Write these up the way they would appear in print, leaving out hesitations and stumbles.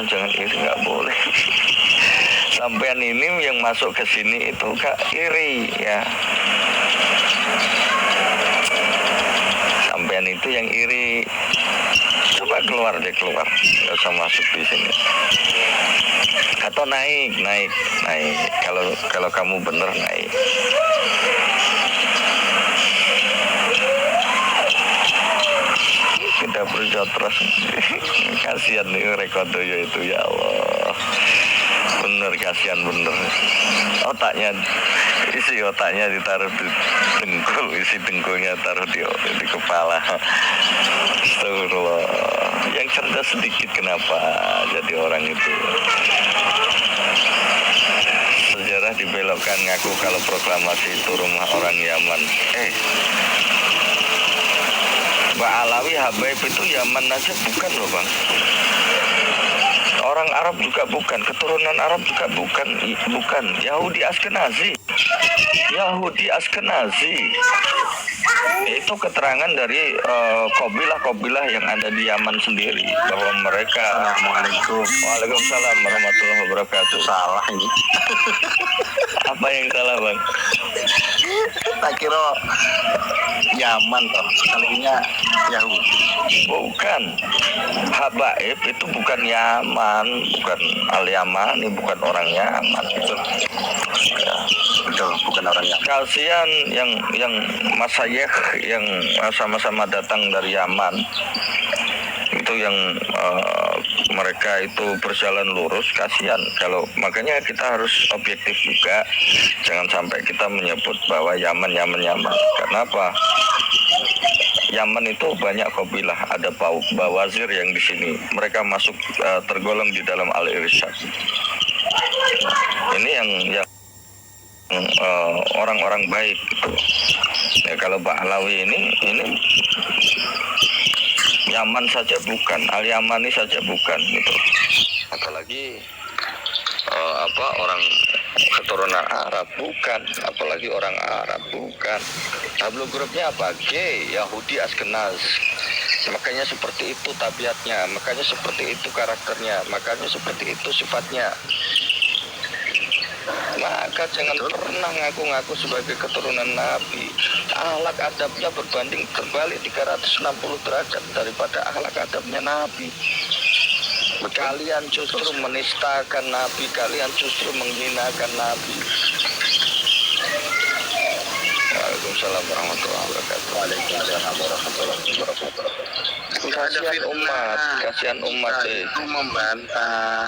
bukan, jangan iri, nggak boleh. Sampean ini yang masuk ke sini itu gak iri ya. Sampean itu yang iri. Coba keluar deh, keluar, nggak usah masuk di sini. Atau naik. Kalau kamu bener naik. Tidak berjotros. Kasihan nih Rekodoyo itu, ya Allah. Bener, kasihan bener. Isi otaknya ditaruh di dengkul, isi dengkulnya taruh di kepala. Astagfirullah. Yang cerdas sedikit kenapa jadi orang itu. Sejarah dibelokkan, ngaku kalau proklamasi itu rumah orang Yaman. Mbak Alawi Habaib itu Yaman aja bukan loh bang. Orang Arab juga bukan, keturunan Arab juga bukan. Yahudi Askenazi. Itu keterangan dari kabilah-kabilah yang ada di Yaman sendiri, bahwa mereka. Assalamualaikum. Waalaikumsalam warahmatullahi wabarakatuh. Salah ini. Apa yang salah bang? Tak kira Yaman toh, sekalinya Yahudi. Bukan. Habaib itu bukan Yaman, bukan Al-Yamani, bukan orang Yaman. Betul, bukan orang Yaman. Kasihan yang masayikh yang sama-sama datang dari Yaman. Itu yang mereka itu berjalan lurus, kasihan. Kalau makanya kita harus objektif juga, jangan sampai kita menyebut bahwa Yaman. Karena apa? Yaman itu banyak kabilah, ada Bawazir yang di sini. Mereka masuk tergolong di dalam Al-Irsyad. Ini yang orang-orang baik gitu. Ya, kalau Bahlawi ini Yaman saja bukan, Al-Yamani saja bukan gitu. Apalagi orang keturunan Arab bukan, apalagi orang Arab bukan. Tablo grupnya apa? G, Yahudi Askenaz. Makanya seperti itu tabiatnya, makanya seperti itu karakternya, makanya seperti itu sifatnya. Maka jangan pernah ngaku-ngaku sebagai keturunan Nabi. Akhlak adabnya berbanding terbalik 360 derajat daripada akhlak adabnya Nabi. Kalian justru menistakan Nabi, kalian justru menghinakan Nabi. Waalaikumsalam warahmatullahi wabarakatuh. Waalaikumsalam warahmatullahi wabarakatuh. Kasihan umat itu membantah.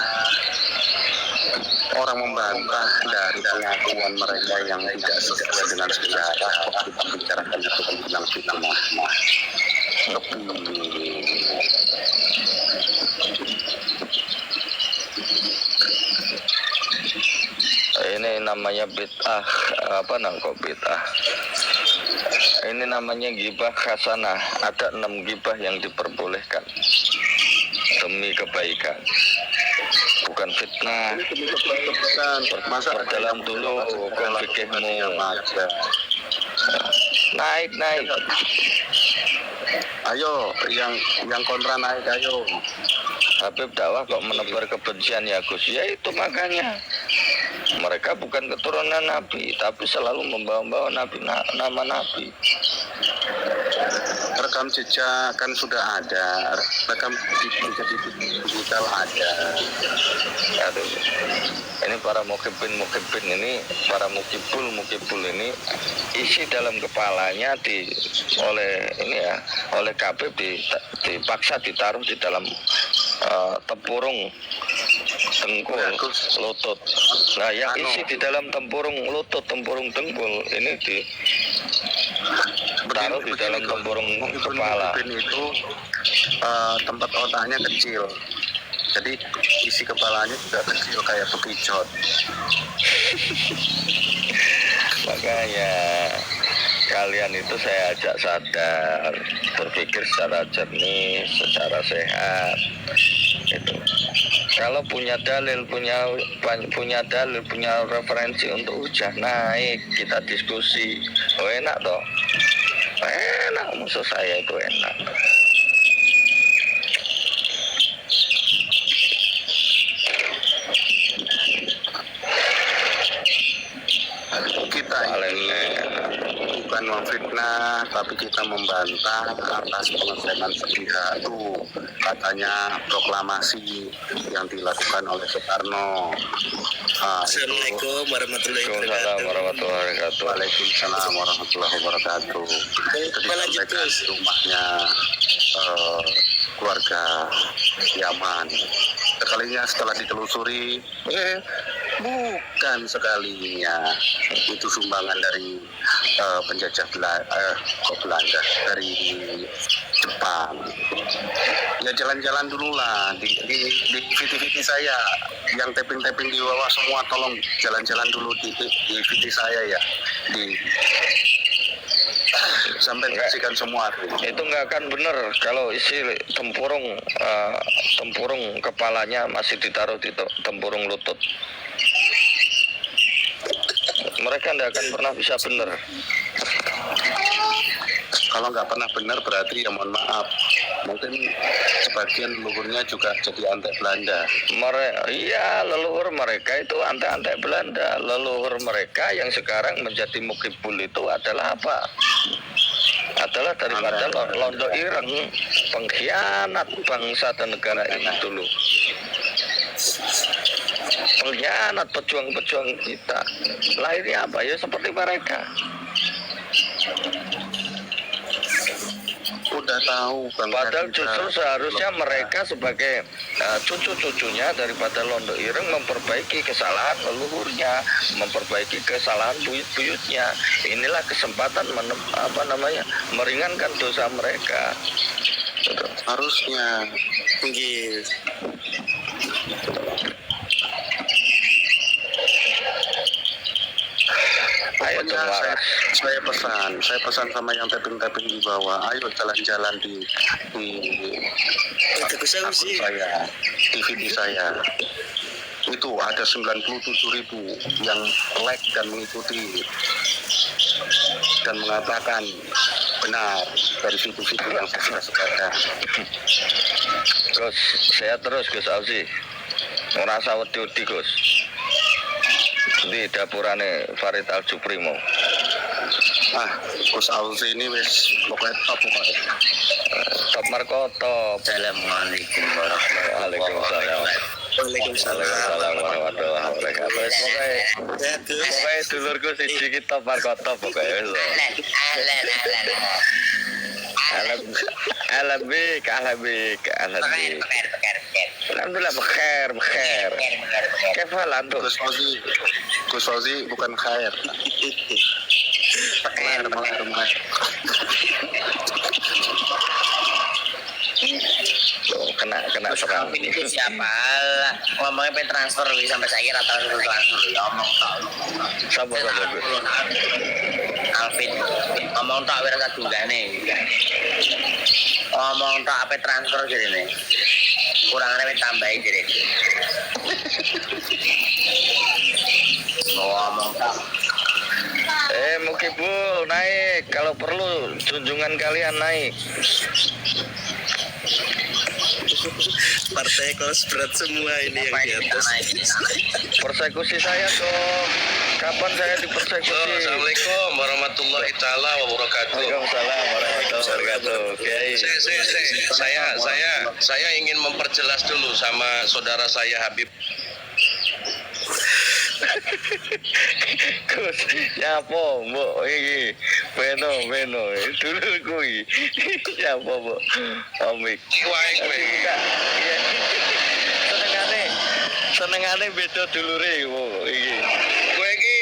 Orang membantah dari pengakuan mereka yang tidak sesuai dengan sejarah. Kita bicarakan itu tentang fitnah. Ini namanya bid'ah. Kok bid'ah? Ini namanya ghibah hasanah. Ada 6 ghibah yang diperbolehkan demi kebaikan, bukan fitnah. Perdalam dulu hukum fikihmu. Naik. Ayo, yang kontra naik, ayo. Habib dakwah kok menebar kebencian ya Gus? Ya itu makanya mereka bukan keturunan Nabi, tapi selalu membawa nama Nabi. Rekam jejak kan sudah ada, rekam digital ada. Aduh. Ini para mukibin ini, para mukibul ini isi dalam kepalanya oleh Habib dipaksa ditaruh di dalam tempurung dengkul, lutut. Nah, yang isi di dalam tempurung lutut, tempurung dengkul ini ditaruh di dalam tempurung kepala. Itu tempat otaknya kecil. Jadi isi kepalanya juga kecil kayak bekicot. Makanya kalian itu saya ajak sadar, berpikir secara jernih, secara sehat. Itu. Kalau punya dalil, punya referensi untuk hujah, naik, kita diskusi. Oh enak toh? Enak, musuh saya itu enak. memfitnah, tapi kita membantah atas pengesahan sepihak itu, katanya proklamasi yang dilakukan oleh Soekarno. Assalamualaikum warahmatullahi Waalaikumsalam wabarakatuh. warahmatullahi wabarakatuh. Waalaikumsalam warahmatullahi wabarakatuh. Itu disampaikan di rumahnya keluarga Yaman. Sekalinya setelah ditelusuri, bukan sekalinya itu sumbangan dari penjajah Belanda dari Jepang. Ya jalan-jalan dulu lah di VT saya yang tapping di bawah semua, tolong jalan-jalan dulu di VT saya ya, sampai kasihkan semua. Itu nggak akan benar kalau isi tempurung kepalanya masih ditaruh di tempurung lutut. Mereka nggak akan pernah bisa benar. Kalau nggak pernah benar berarti ya mohon maaf, mungkin sebagian leluhurnya juga jadi antek Belanda. Iya, leluhur mereka itu antek-antek Belanda. Leluhur mereka yang sekarang menjadi mukibul itu adalah apa? Adalah daripada Londo Ireng, pengkhianat bangsa dan negara ini dulu. Pengkhianat pejuang-pejuang kita. Lahirnya apa ya seperti mereka. Udah tahu bangsa Padahal kita. justru seharusnya mereka sebagai cucu-cucunya daripada Londo Ireng memperbaiki kesalahan leluhurnya, memperbaiki kesalahan buyut-buyutnya. Inilah kesempatan meringankan dosa mereka. Harusnya. Nggih. Ayo Pokoknya dong, waras. saya pesan sama yang tapping di bawah, ayo jalan-jalan di Itu saya akun sih. saya, di VT saya. Itu ada 97.000 yang like dan mengikuti dan mengatakan benar dari situ-situ yang saya sudah sebarkan. Gus, saya terus Gus Ausi. Ngerasa wedi-wedi Gus. Di dapurane Farid Al Juprimo. Gus Auzi ini wis pokoknya top pokoknya. Top Markoto. Assalamualaikum warahmatullahi Waalaikumsalam. Waalaikumsalam. Waalaikumsalam warahmatullahi wabarakatuh. Pokoknya dulurku siji ki Top Markoto pokoknya. Alhamdulillah. Alhamdulillah bekhair. Kefalan tuh. Gus Fauzi bukan khair. Meler. Tuh, kena serang. Alvin itu siapa? Ngomongnya pengen transfer sampai saya kira tahu transfer. Ya omong tau. Sabar Gus. Alvin ngomong tak wira sadungane. Ngomong tak apa transfer jadi nih. Kurangnya pengen tambahin jadi. Ngomong tak. Mukibul naik, kalau perlu junjungan kalian naik. Partai kelas berat semua ini yang di atas. Persekusi saya dong. Kapan saya dipersekusi? Assalamualaikum warahmatullahi taala wabarakatuh. Waalaikumsalam warahmatullahi wabarakatuh. Kiai. Saya ingin memperjelas dulu sama saudara saya Habib. Gus, nyapa mbok iki? Beno, dulu kuwi. Nyapa mbok? Omik. Wae kowe. Iya. Senengane beda dulure iki. Kowe iki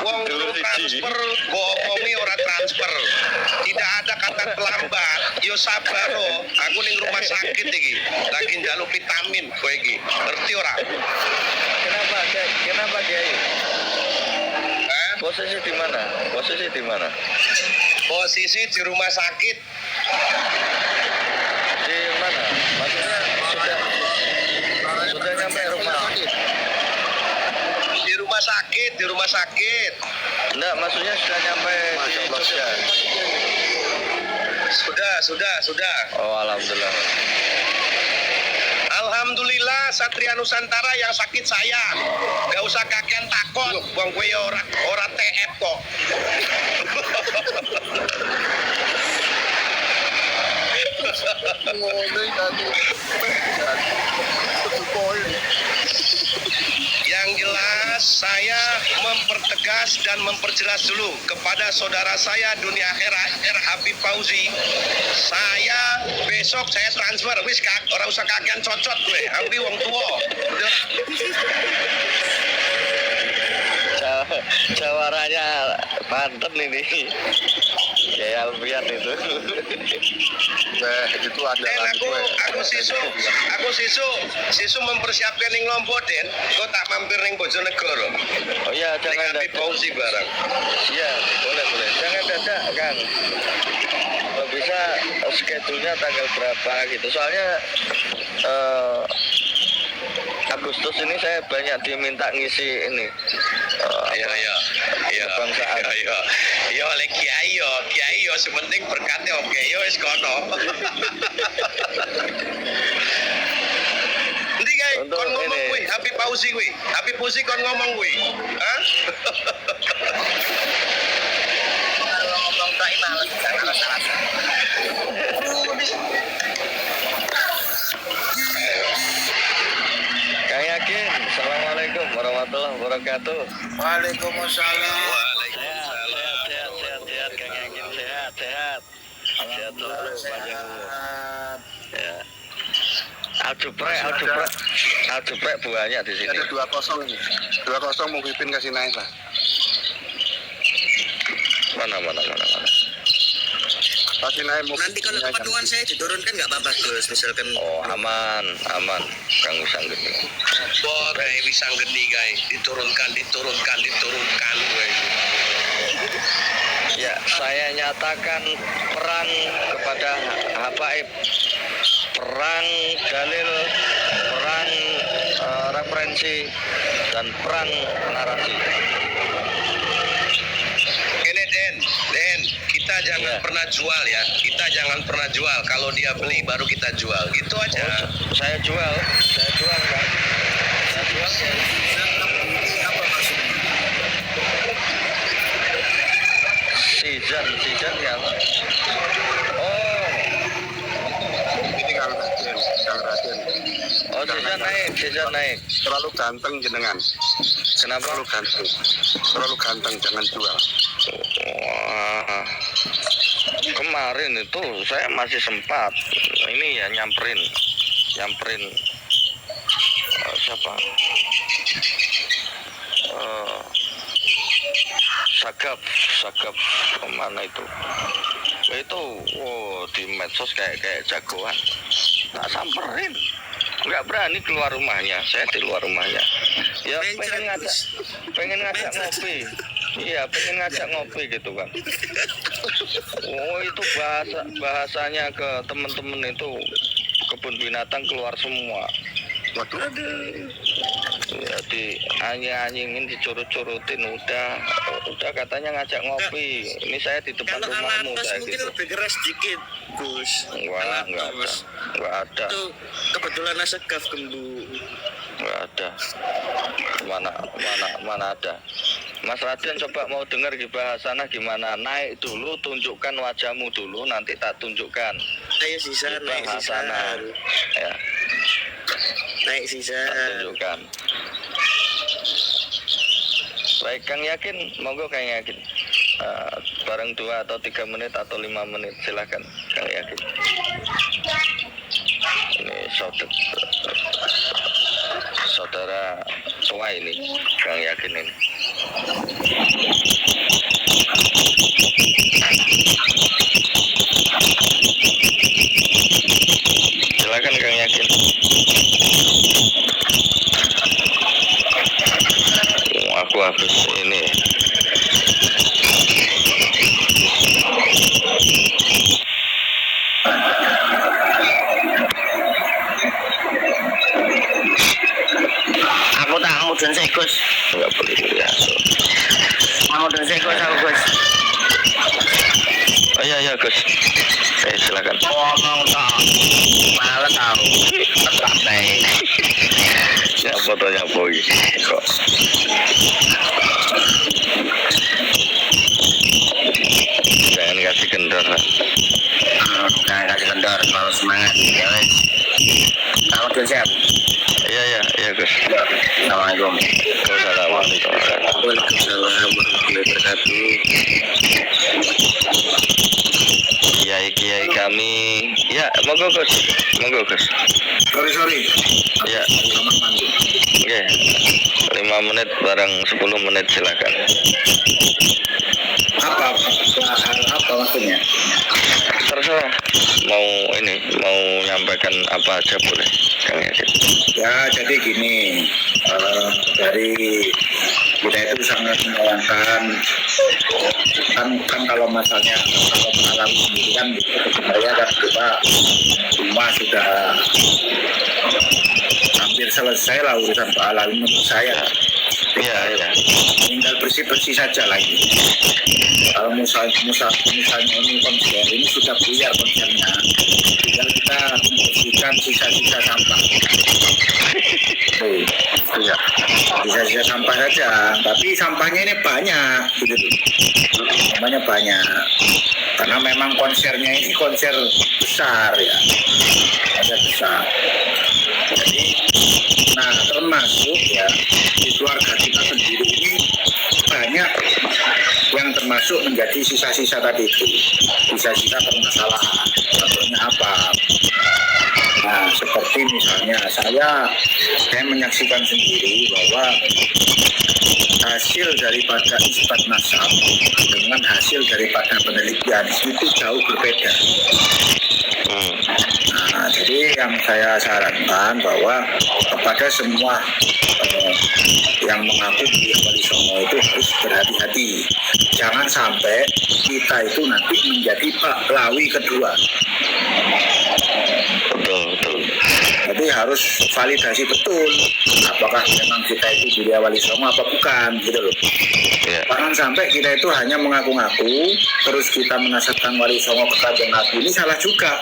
wong Dulur siji. transfer, mbok omongi ora transfer. Tidak ada kata terlambat. Yo sabar lo. Aku ning rumah sakit iki. Lagi njaluk vitamin kowe iki. Ngerti ora? Kenapa Kiai? Hah? Posisi di mana? Posisi di rumah sakit. Di mana? Maksudnya sudah nyampe rumah. Di rumah sakit. Enggak, maksudnya sudah nyampe di Jogja. Sudah. Oh, alhamdulillah. Alhamdulillah Satria Nusantara yang sakit saya. Gak usah kakean takut, wong kowe ora TF kok. Yang jelas saya mempertegas dan memperjelas dulu kepada saudara saya dunia akhirat Habib Fauzi. Saya besok saya transfer wis ora usah kakean cocot gue. Habib wong tua. Udah. Jawarannya Banten ini. Ya Alfian itu. Itu ada Den aku sisu mempersiapkan ning Lombok Den. Kok tak mampir ning Bojonegoro. Oh iya, jangan Habib dadak. Fauzi bareng. Iya, boleh. Jangan dadak, Kang. Kalau bisa schedule-nya tanggal berapa gitu. Soalnya Agustus ini saya banyak diminta ngisi ini. Iya. Kebangsaan. Iya oleh kiai yo sepenting berkatnya oke yo wis kono. Ndi guys, Untuk kon ngomong ini. kuwi, Habib Fauzi kuwi. Habib Fauzi kon ngomong kuwi. Hah? Kalau ngomong tak males salah. Kang Yakin, Assalamualaikum warahmatullahi wabarakatuh. Waalaikumsalam. Sehat, Kang Yakin, sehat. Sehat selalu, panjang umur. Ya. Aljuprek banyak di sini. Ada 2-0 ini. 2-0 mau Pipin kasih naik lah. Mana. Kasih naik mau Nanti kalau keperluan saya diturunkan nggak apa-apa Gus, misalkan. Oh, aman. Kang Wisang gini. Wah, kayak Wisang Geni guys, diturunkan gue. Ya, saya nyatakan perang kepada habaib, perang dalil, perang referensi, dan perang narasi. Ini Den, kita jangan Iya. pernah jual ya. Kita jangan pernah jual. Kalau dia beli baru kita jual. Gitu aja. Saya jual, Kang. Saya jual. Apa maksudnya? Season yang. Oh, ini Kang Raden. oh season naik. Terlalu ganteng jenengan. Kenapa? Terlalu ganteng jangan jual. Wah, kemarin itu saya masih sempat ini ya nyamperin siapa Sagap kemana itu di medsos kayak jagoan, tak samperin, nggak berani keluar rumahnya, saya di luar rumahnya ya, pengen ngajak ngopi. Iya, pengen ngajak ngopi gitu kan. Oh, itu bahasanya ke temen-temen itu kebun binatang keluar semua. Waduh. Ya, anjing-anjingin, dicurut-curutin, udah katanya ngajak ngopi. Ini saya di depan Kalau rumahmu Alantos saya mungkin gitu. lebih keras dikit Gus. Wah, nggak ada. Itu kebetulan asegaf gembu. Nggak ada. Mana ada. Mas Raden coba mau dengar bahasana gimana? Naik dulu, tunjukkan wajahmu dulu, nanti tak tunjukkan. Ayo sisa, naik sisa. Bahasana. Ya, Naik sisa. tak tunjukkan. Baik, Kang Yakin, monggo Kang Yakin. Bareng 2 atau 3 menit atau 5 menit, silakan Kang Yakin. Ini saudara tua ini, Kang Yakin ini. Silakan Kang Yakin. Aku habis ini. Aku tak mudun sih Gus. Enggak boleh ya. Mudun sih Gus aku Gus. Oh iya Gus. Silakan. Ngomong tak. Males tau. Tetap baik. fotonya Boy kok. Jangan kasih kendor lah. Nah, kasih kendor, selalu semangat. Ya wes. Kamu udah siap? Iya Gus. Assalamualaikum. Assalamualaikum. Waalaikumsalam warahmatullahi wabarakatuh. Kiai kami, ya monggo Gus. Sorry. Ya, Kamar mandi. oke. 5 menit barang 10 menit silakan. Apa maksudnya? Terserah mau nyampaikan apa aja boleh Kang Yasin. Ya, jadi gini, dari kita itu sangat menyayangkan kan kalau mengalami sendiri kan sebenarnya kan kita semua sudah hampir selesai lah urusan Pak Alawi menurut saya. Iya. Tinggal bersih-bersih saja lagi. Kalau misalnya ini konser ini sudah buyar konsernya, tinggal kita membersihkan sisa-sisa sampah. Iya. Sisa-sisa sampah saja, tapi sampahnya ini banyak, gitu tuh. Sampahnya banyak, karena memang konsernya ini konser besar ya, konser besar. Jadi, nah termasuk ya di keluarga kita sendiri ini banyak yang termasuk menjadi sisa-sisa tadi itu, sisa-sisa permasalahan. Contohnya apa? Nah, seperti misalnya saya menyaksikan sendiri bahwa hasil daripada isbat nasab dengan hasil daripada penelitian itu jauh berbeda. Nah, jadi yang saya sarankan bahwa kepada semua yang mengaku di Wali Songo itu harus berhati-hati. Jangan sampai kita itu nanti menjadi Pak Lawi kedua. Betul. Jadi harus validasi betul apakah memang kita itu diri Wali Songo apa bukan, gitu loh. Ya. Jangan sampai kita itu hanya mengaku-ngaku terus kita menasabkan Wali Songo ke Kanjeng Nabi, ini salah juga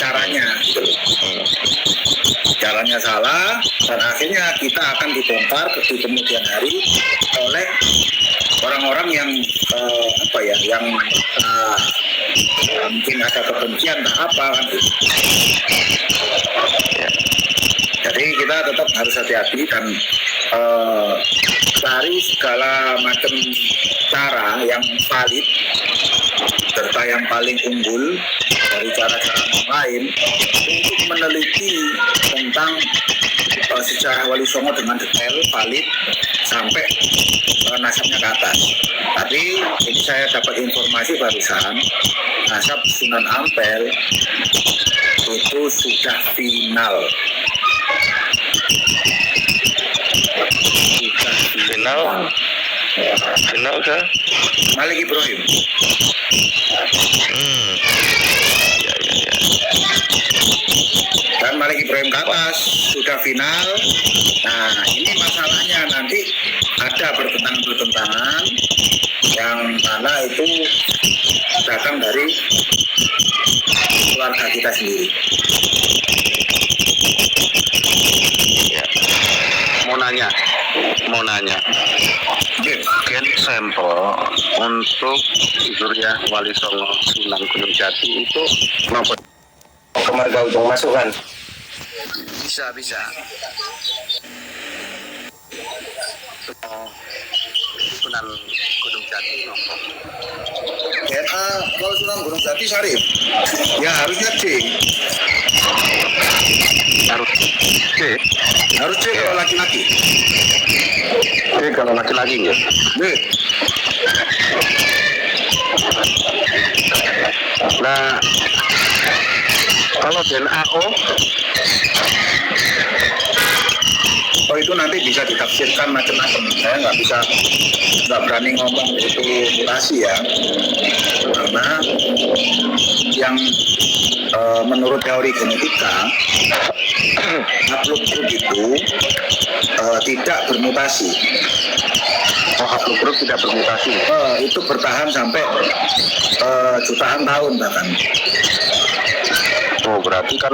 caranya, gitu loh. Caranya salah dan akhirnya kita akan dibongkar di kemudian hari oleh orang-orang yang yang mungkin ada kebencian atau apa kan gitu. Jadi kita tetap harus hati-hati dan cari segala macam cara yang valid serta yang paling unggul dari cara-cara yang lain untuk meneliti tentang sejarah Wali Songo dengan detail, valid sampai nasabnya ke atas. Tadi ini saya dapat informasi barusan nasab Sunan Ampel itu sudah final. Final ke Malik Ibrahim. Ya. Dan Malik Ibrahim ke atas sudah final. Nah, ini masalahnya nanti ada pertentangan yang mana itu datang dari keluarga kita sendiri. Ya. Mau nanya. Gen sampel untuk zuriat Wali Songo Sunan Gunung Jati itu maupun Ke Marga Ujung Masukan. Bisa. Sunan Gunung Jati maupun DNA kalau Sunan Gunung Jati Syarif. Ya harusnya C. Harus C kalau laki-laki. kalau laki-laki ya. B. Nah, kalau DNA O itu nanti bisa ditafsirkan macam-macam. Saya nggak berani ngomong itu mutasi ya, karena yang menurut teori genetika makhluk grup itu tidak bermutasi. makhluk grup tidak bermutasi. Itu bertahan sampai jutaan tahun bahkan. Oh, berarti kan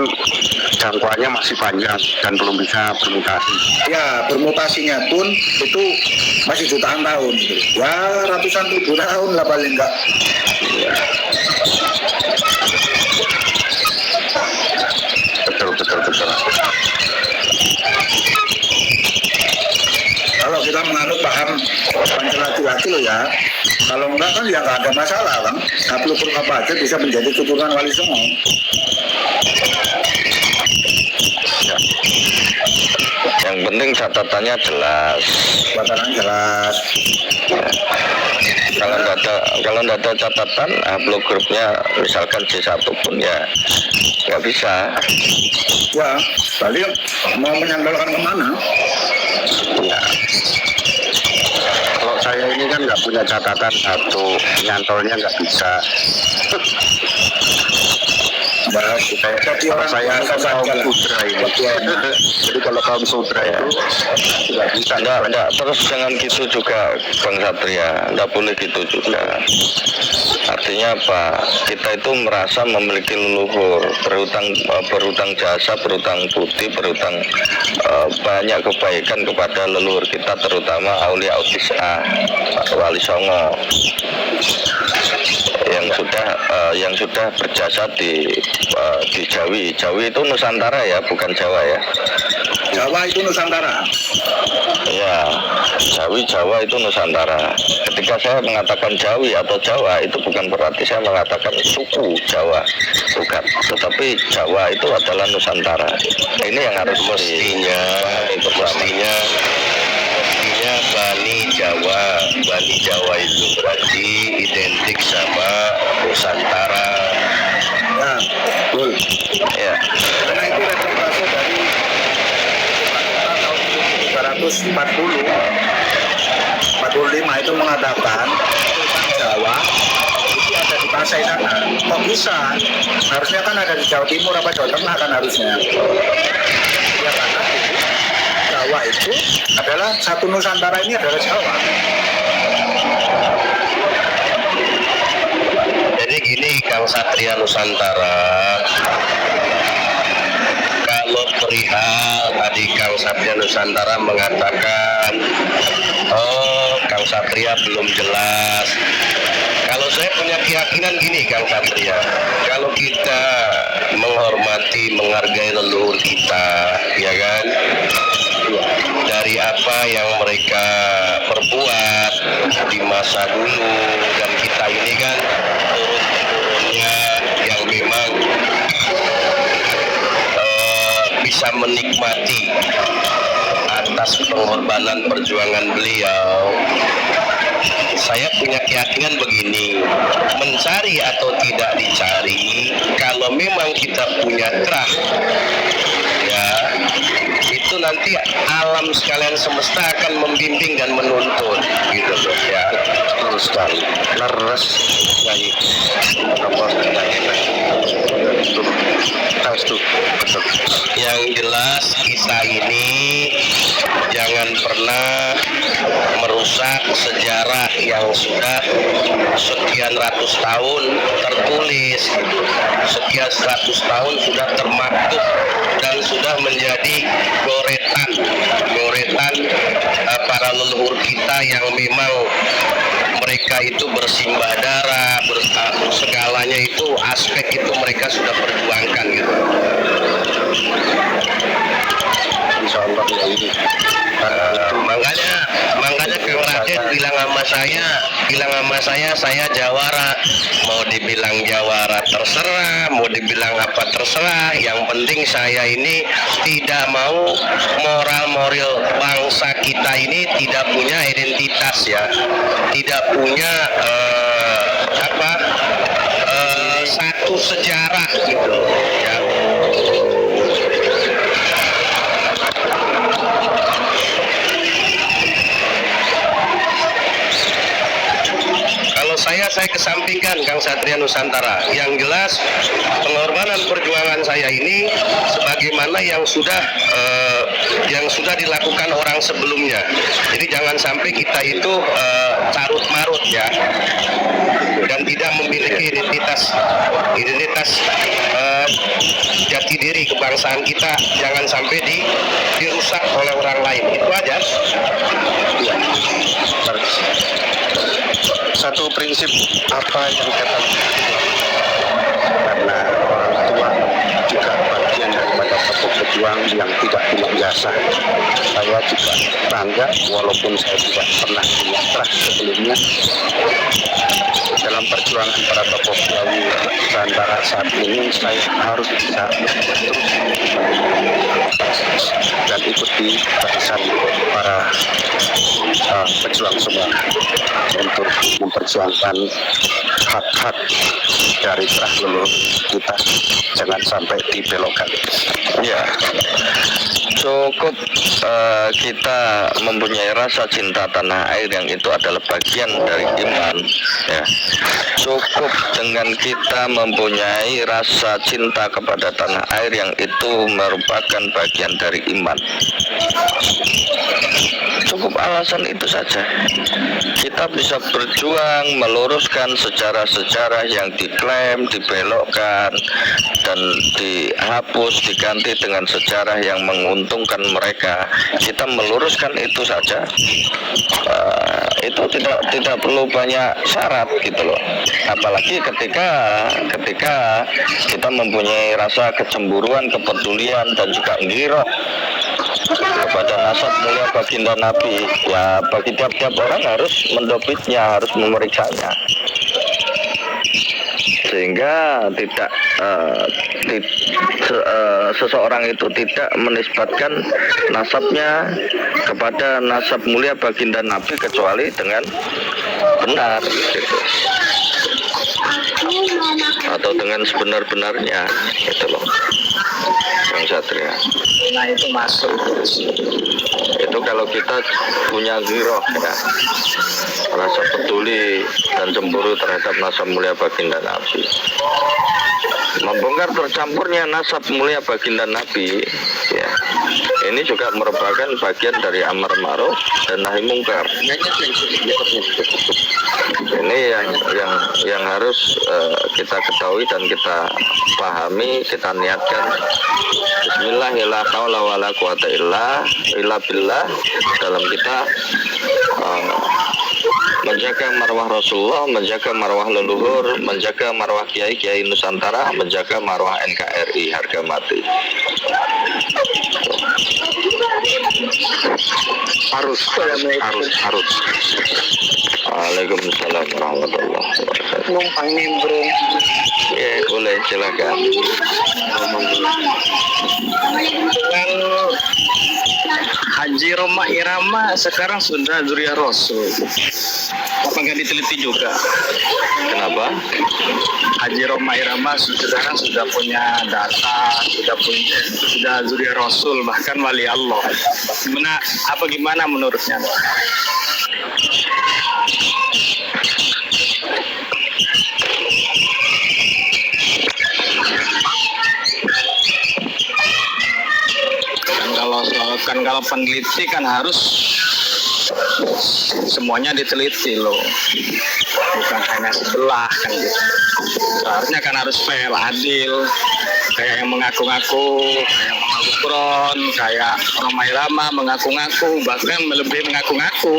jangkauannya masih panjang dan belum bisa bermutasi. Ya, bermutasinya pun itu masih jutaan tahun gitu. Ya, ratusan ribu tahun lah paling enggak. Betul. Kalau kita menganut paham Pancasila loh ya, kalau enggak kan ya nggak ada masalah kan. Haplus apa aja bisa menjadi keturunan Wali Songo. Ya. Yang penting catatannya jelas. Bataran jelas. Kalau nggak ada catatan haplogrupnya misalkan C1 pun ya nggak bisa. Ya, balik mau menyandarkan kemana? Ya. Kalau saya ini kan nggak punya catatan satu, nyantolnya nggak bisa. Bahas jadi Kalau orang saya biasa kan kaum saja lah. sudra ini. Jadi kalau kaum sudra itu nggak bisa. Enggak, terus jangan gitu juga Bang Satria, enggak boleh gitu juga. Artinya apa? Kita itu merasa memiliki leluhur, berutang jasa, berutang budi, berutang banyak kebaikan kepada leluhur kita, terutama Aulia Autis'a, Wali Songo yang sudah berjasa di Jawi. Jawi itu Nusantara ya, bukan Jawa ya. Jawa itu Nusantara. Ya, Jawa itu Nusantara. Ketika saya mengatakan Jawi atau Jawa, itu bukan berarti saya mengatakan suku Jawa, bukan. Tetapi Jawa itu adalah Nusantara. Ini yang harus mestinya Bani Jawa itu berarti identik sama Nusantara. Ya, betul. Ya, Karena itu representasi dari tahun 1945 itu mengatakan Jawa itu ada di Pasai sana. Kok bisa? Harusnya kan ada di Jawa Timur apa Jawa Tengah kan harusnya. Ya karena Jawa itu adalah satu Nusantara, ini adalah Jawa. Jadi gini Kang Satria Nusantara, kalau perihal tadi Kang Satria Nusantara mengatakan, oh Kang Satria belum jelas. Kalau saya punya keyakinan gini Kang Satria, kalau kita menghormati, menghargai leluhur kita, ya kan, dari apa yang mereka perbuat di masa dulu, dan kita ini kan turun-turunnya yang memang bisa menikmati atas pengorbanan perjuangan beliau. Saya punya keyakinan begini, mencari atau tidak dicari, kalau memang kita punya terah, ya itu nanti alam sekalian semesta akan membimbing dan menuntun, gitu loh ya. Betul sekali. Leres dari apa itu. Betul. Yang jelas kita ini jangan pernah merusak sejarah yang sudah sekian ratus tahun tertulis, sekian 100 tahun sudah termaktub dan sudah menjadi goretan para leluhur kita yang memang mereka itu bersimbah darah, segalanya itu aspek itu mereka sudah perjuangkan gitu. Insya Allah ya ini. Makanya Kang Raden bilang sama saya Jawara. Mau dibilang Jawara terserah, mau dibilang apa terserah. Yang penting saya ini tidak mau moral bangsa kita ini tidak punya identitas ya, tidak punya satu sejarah gitu ya. Saya kesampingkan Kang Satria Nusantara. Yang jelas pengorbanan perjuangan saya ini sebagaimana yang sudah yang sudah dilakukan orang sebelumnya. Jadi jangan sampai kita itu carut marut ya, dan tidak memiliki identitas jati diri kebangsaan kita, jangan sampai dirusak oleh orang lain. Itu aja. Ya. Satu prinsip apa yang kata karena orang tua juga bagian daripada tokoh pejuang yang tidak punya jasa. Saya juga bangga walaupun saya tidak pernah punya trust sebelumnya dalam perjuangan para tokoh Betawi Nusantara saat ini. Saya harus bisa terus dan ikuti barisan para pejuang semua untuk memperjuangkan hak-hak dari terah leluhur kita, jangan sampai dibelokkan. Ya, cukup kita mempunyai rasa cinta tanah air yang itu adalah bagian dari iman. Ya, cukup dengan kita mempunyai rasa cinta kepada tanah air yang itu merupakan bagian dari iman. Cukup alasan itu saja. Kita bisa berjuang meluruskan sejarah-sejarah yang diklaim, dibelokkan, dan dihapus, diganti dengan sejarah yang menguntungkan mereka. Kita meluruskan itu saja. Itu tidak perlu banyak syarat gitu loh. Apalagi ketika kita mempunyai rasa kecemburuan, kepedulian, dan juga ngirah kepada nasab mulia baginda Nabi. Ya, bagi tiap-tiap orang harus mendobitnya, harus memeriksanya, sehingga seseorang itu tidak menisbatkan nasabnya kepada nasab mulia baginda Nabi kecuali dengan benar gitu, atau dengan sebenar-benarnya gitu loh, Bang Satria. Nah itu masuk. Itu kalau kita punya giroh ya, rasa peduli dan cemburu terhadap nasab mulia baginda Nabi. Membongkar tercampurnya nasab mulia baginda Nabi ya, ini juga merupakan bagian dari amar ma'ruf dan nahi mungkar. Ini yang harus kita ketahui dan kita pahami, kita niatkan. Bismillah, la haula wala quwata illa billah dalam kita menjaga marwah Rasulullah, menjaga marwah leluhur, menjaga marwah kiai-kiai Nusantara, menjaga marwah NKRI harga mati. Harus. Waalaikumsalam warahmatullahi wabarakatuh. Numpang nimbrung. Ya, boleh, silakan. Dengan Haji Roma Irama sekarang sudah Zuriyah Rasul. Apa nggak diteliti juga? Kenapa? Haji Roma Irama sekarang sudah punya data, sudah Zuriyah Rasul, bahkan wali Allah. Gimana menurutnya? Kalau peneliti kan harus semuanya diteliti loh, bukan hanya sebelah kan gitu. Seharusnya kan harus fair, adil, kayak yang mengaku-ngaku, kayak Muhammad Gufron, kayak Roma Irama mengaku-ngaku, bahkan melebihi mengaku-ngaku.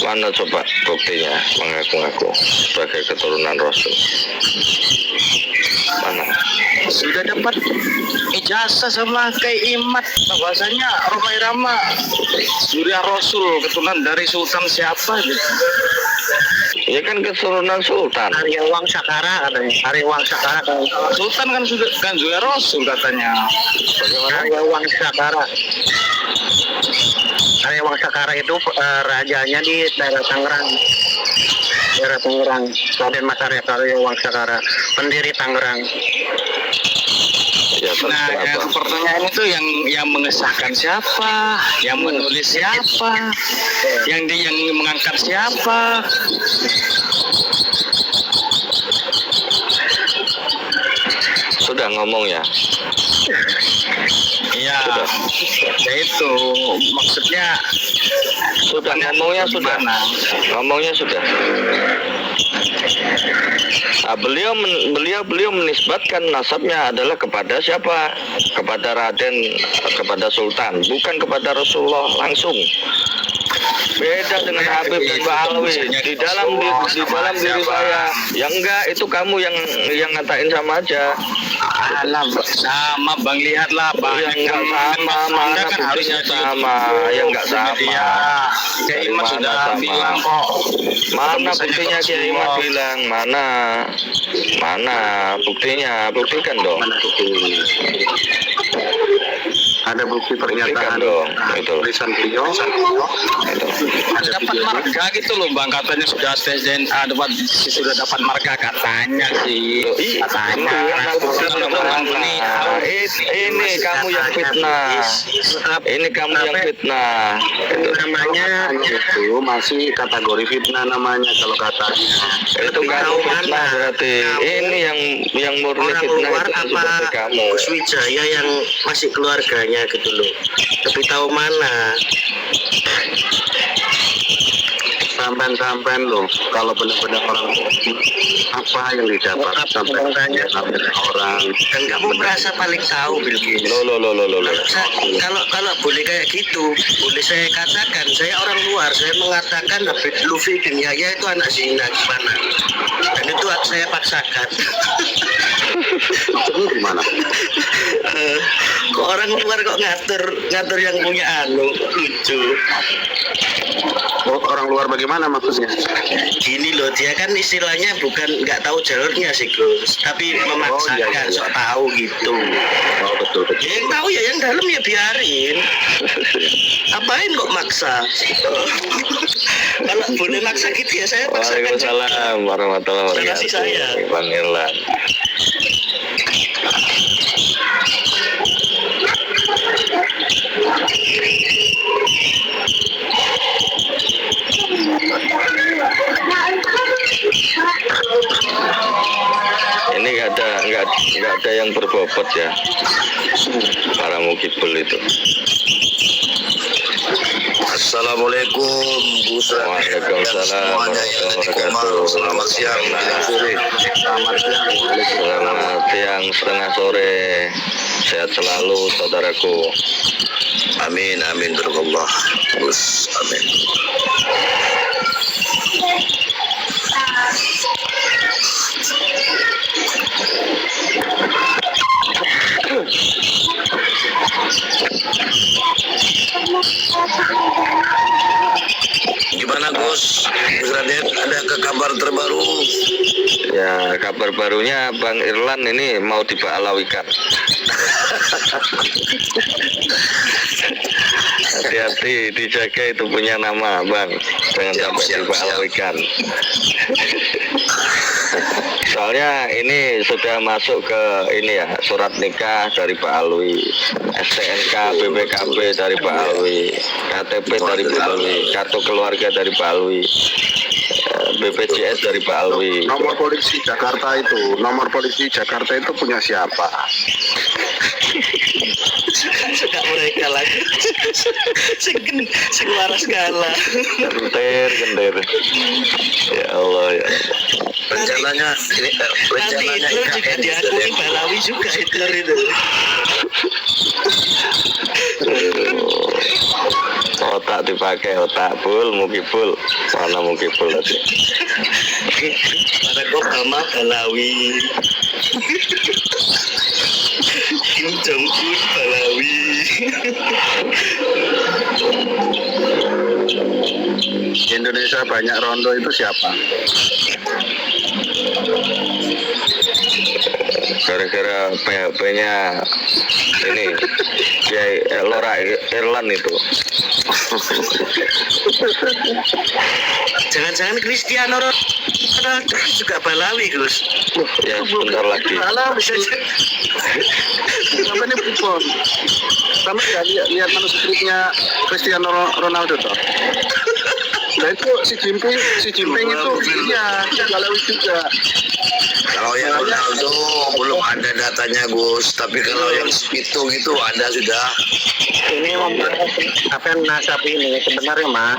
Mana coba buktinya mengaku-ngaku sebagai keturunan Rasul? Mana? Sudah dapat ijazah sama Kiai Imat, bahwasanya Roma Irama Zuriyah Rasul, keturunan dari Sultan siapa gitu. Ya kan keturunan Sultan. Arya Wangsakara katanya. Arya Wangsakara kan. Sultan kan sudah kan Zuriyah Rasul katanya. Bagaimana? Arya Wangsakara. Arya Wangsakara itu rajanya di daerah Tangerang. Daerah Tangerang. Raden Mas Arya Wangsakara, pendiri Tangerang. Ya, terus Nah, kenapa? pertanyaan itu yang mengesahkan siapa, yang menulis siapa, yang mengangkat siapa. Sudah ngomong ya. Ya itu maksudnya Sudah ngomongnya sudah. Nah, beliau menisbatkan nasabnya adalah kepada siapa? Kepada Raden, kepada Sultan, bukan kepada Rasulullah langsung. Beda dengan Habib dan Mbak Alwi. Di dalam diri saya, ya enggak, itu kamu yang ngatain sama aja. Alah, sama Bang, lihatlah Bang. Ya enggak sama, mana kan buktinya sama? Ya enggak sama. Kiai Mas Dari mana sudah sama? bilang kok. Mana buktinya Kiai Mas bilang? Mana buktinya? Buktikan dong. Mana buktinya? Ada bukti pernyataan dong, itu. tulisan beliau. Dapat marga gitu loh Bang, katanya sudah tes DNA, sudah dapat marga katanya sih. Katanya. Ini kamu yang fitnah. Ini kamu yang fitnah. Itu Namanya itu masih kategori fitnah namanya kalau katanya. itu kamu fitnah berarti. Ini yang murni Orang fitnah luar itu apa seperti kamu. Gus Wijaya yang masih keluarganya gitu loh, lebih tahu mana. Sampai loh, kalau benar-benar orang apa yang didapat sampai orang Dan kamu merasa paling tahu, Bilqis. Lo. Kalau boleh kayak gitu, boleh saya katakan, saya orang luar, saya mengatakan Habib Lufi dan Yahya itu anak zina gimana? Dan itu saya paksakan. itu gimana? Kok orang luar kok ngatur yang punya lucu. Oh, orang luar bagaimana maksudnya? Gini loh, dia kan istilahnya bukan nggak tahu jalurnya sih Gus, tapi memaksakan sok tahu gitu. Oh, betul. Ya, yang tahu ya yang dalam ya biarin. Apain kok maksa? Kalau boleh maksa gitu ya saya paksakan. Waalaikumsalam warahmatullahi Terima kasih, saya. wabarakatuh. Bang Irlan. Ini nggak ada yang berbobot ya, para mukibul itu. Assalamualaikum Bu Waalaikumsalam warahmatullahi wabarakatuh. Selamat siang, menjelang sore. Selamat siang, setengah sore. Sehat selalu saudaraku. Amin, amin berkallah. Gus, amin. Gimana Gus? Gus Raden, ada kabar terbaru? Ya, kabar barunya Bang Irlan ini mau dibaalawikan. Hati-hati, dijaga itu punya nama Bang. Jangan sampai dibaalawikan. Soalnya ini sudah masuk ke ini ya, surat nikah dari Pak Alwi, STNK BPKB dari Pak Alwi, KTP dari Pak Alwi, kartu keluarga dari Pak Alwi, BPJS dari Pak Alwi. Nomor polisi Jakarta itu punya siapa? Suka mereka lagi. Sing waras kalah. Gendir. Ya Allah ya. Rencananya Nanti Hitler juga diakui Balawi juga Hitler itu. Otak dipakai, otak bul, mukibul. Mana mukibul tadi? Barack Obama Balawi. Kim Jong Un Balawi. Di Indonesia banyak rondo itu siapa? Gara-gara PHP-nya ini Kiai Lora Irlan itu. Jangan-jangan Cristiano Ronaldo juga Balawi, Gus. Ya sebentar lagi. Alah, bisa sampai ini pun. Sama nggak lihat manuskripnya Cristiano Ronaldo toh? Nah itu si Jinping itu iya Balawi juga. Kalau yang Ronaldo belum ada datanya Gus, tapi kalau yang Spito gitu ada sudah. Ini apa yang nasab ini sebenarnya mah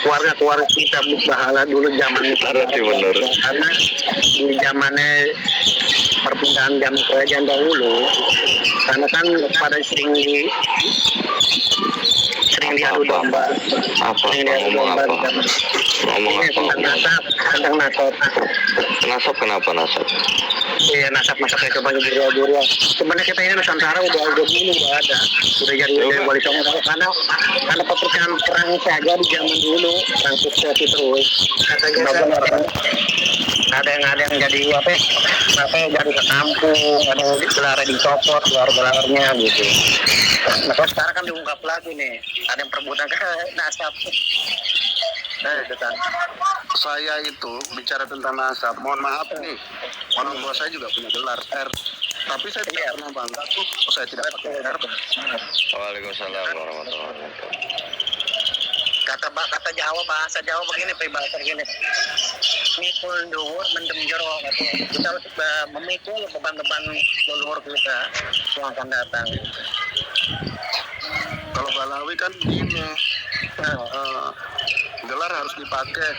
keluarga kita bahala dulu zaman bener. karena di zamannya perpindahan zaman kerajaan dahulu karena kan pada sering diadu domba. Ngomong apa? Ini tentang nasab. Nasab kenapa nasab? Iya nasab-nasabnya coba buru-buru. Sebenarnya kita ini Nusantara udah dulu udah ada, udah jadi wali songo karena pepecahan perang saja di zaman dulu perang sukses terus. Katanya ada yang jadi apa jadi ke kampung, ada yang gelarnya dicopot gelar-gelarnya gitu. Nah kalau sekarang kan diungkap lagi nih, ada yang perebutan ke nasab. Nah itu kan. Saya itu bicara tentang nasab, mohon maaf nih, orang tua saya juga punya gelar R, tapi saya tidak pernah bangga tuh, saya tidak pakai R. Waalaikumsalam warahmatullahi wabarakatuh. Kata Jawa, bahasa Jawa begini, bahasa gini. Mikul dhuwur mendem jero katanya. Kita harus memikul beban-beban leluhur kita yang akan datang. Kalau Balawi kan gini, gelar harus dipakai